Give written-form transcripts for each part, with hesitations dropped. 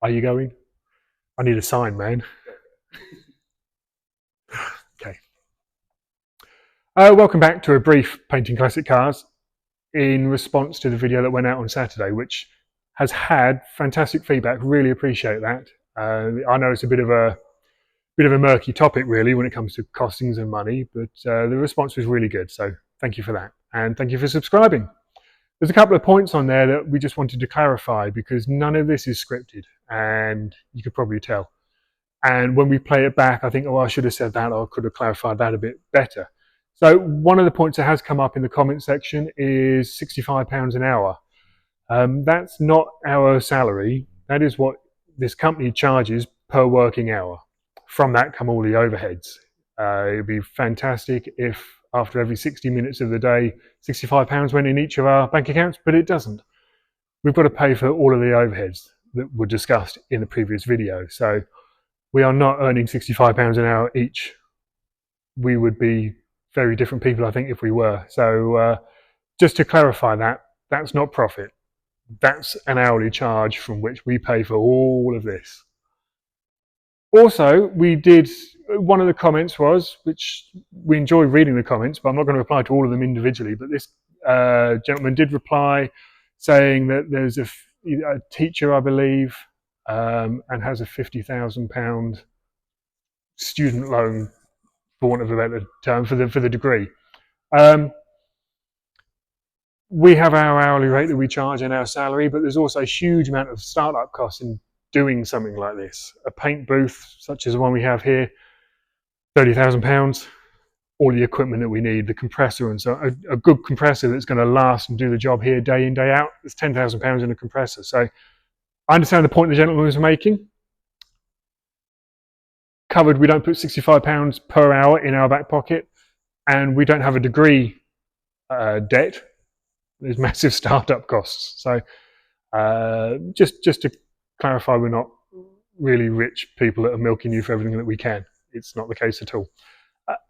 Are you going? I need a sign, man. Okay. Welcome back to a brief Painting Classic Cars in response to the video that went out on Saturday, which has had fantastic feedback. Really appreciate that. I know it's a bit of a murky topic, really, when it comes to costings and money, but the response was really good. So thank you for that, and thank you for subscribing. There's a couple of points on there that we just wanted to clarify because none of this is scripted, and you could probably tell. And when we play it back, I think, oh, I should have said that, or I could have clarified that a bit better. So one of the points that has come up in the comment section is £65 an hour. That's not our salary. That is what this company charges per working hour. From that come all the overheads. It would be fantastic if after every 60 minutes of the day, £65 went in each of our bank accounts, but it doesn't. We've got to pay for all of the overheads that were discussed in the previous video. So we are not earning £65 an hour each. We would be very different people, I think, if we were. So just to clarify that, that's not profit. That's an hourly charge from which we pay for all of this. Also, one of the comments was, which we enjoy reading the comments, but I'm not going to reply to all of them individually, but this gentleman did reply saying that there's a teacher, I believe, and has a £50,000 student loan, for want of a better term, for the degree. We have our hourly rate that we charge and our salary, but there's also a huge amount of startup costs in doing something like this. A paint booth, such as the one we have here, £30,000. All the equipment that we need, the compressor, and so a good compressor that's going to last and do the job here day in, day out, it's £10,000 in a compressor. So I understand the point the gentleman was making. Covered, we don't put £65 per hour in our back pocket, and we don't have a degree debt. There's massive startup costs. So just to clarify, we're not really rich people that are milking you for everything that we can. It's not the case at all.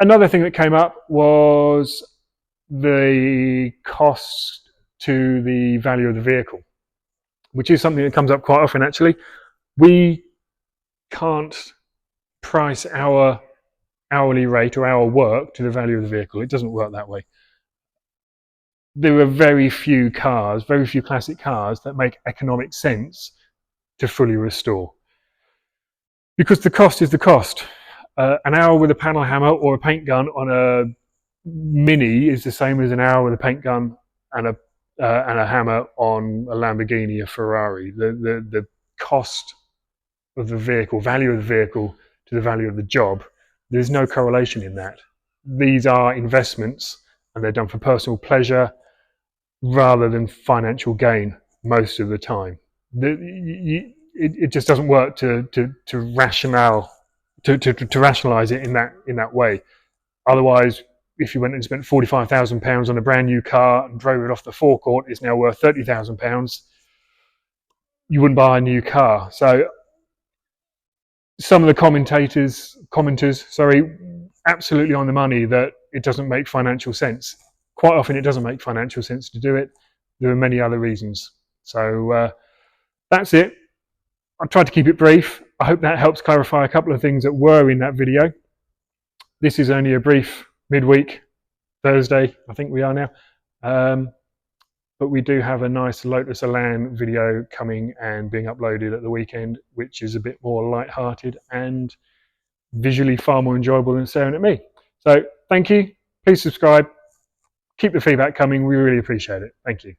Another thing that came up was the cost to the value of the vehicle, which is something that comes up quite often, actually. We can't price our hourly rate or our work to the value of the vehicle. It doesn't work that way. There are very few cars, very few classic cars that make economic sense to fully restore. Because the cost is the cost. An hour with a panel hammer or a paint gun on a Mini is the same as an hour with a paint gun and a hammer on a Lamborghini, a Ferrari. The cost of the vehicle, value of the vehicle to the value of the job, there's no correlation in that. These are investments, and they're done for personal pleasure rather than financial gain most of the time. It just doesn't work to rationalize it in that way. Otherwise, if you went and spent £45,000 on a brand new car and drove it off the forecourt, it's now worth £30,000. You wouldn't buy a new car. So some of the commenters, absolutely on the money that it doesn't make financial sense. Quite often it doesn't make financial sense to do it. There are many other reasons. So that's it. I tried to keep it brief. I hope that helps clarify a couple of things that were in that video. This is only a brief midweek, Thursday, I think we are now. But we do have a nice Lotus Elan video coming and being uploaded at the weekend, which is a bit more light-hearted and visually far more enjoyable than staring at me. So thank you. Please subscribe. Keep the feedback coming. We really appreciate it. Thank you.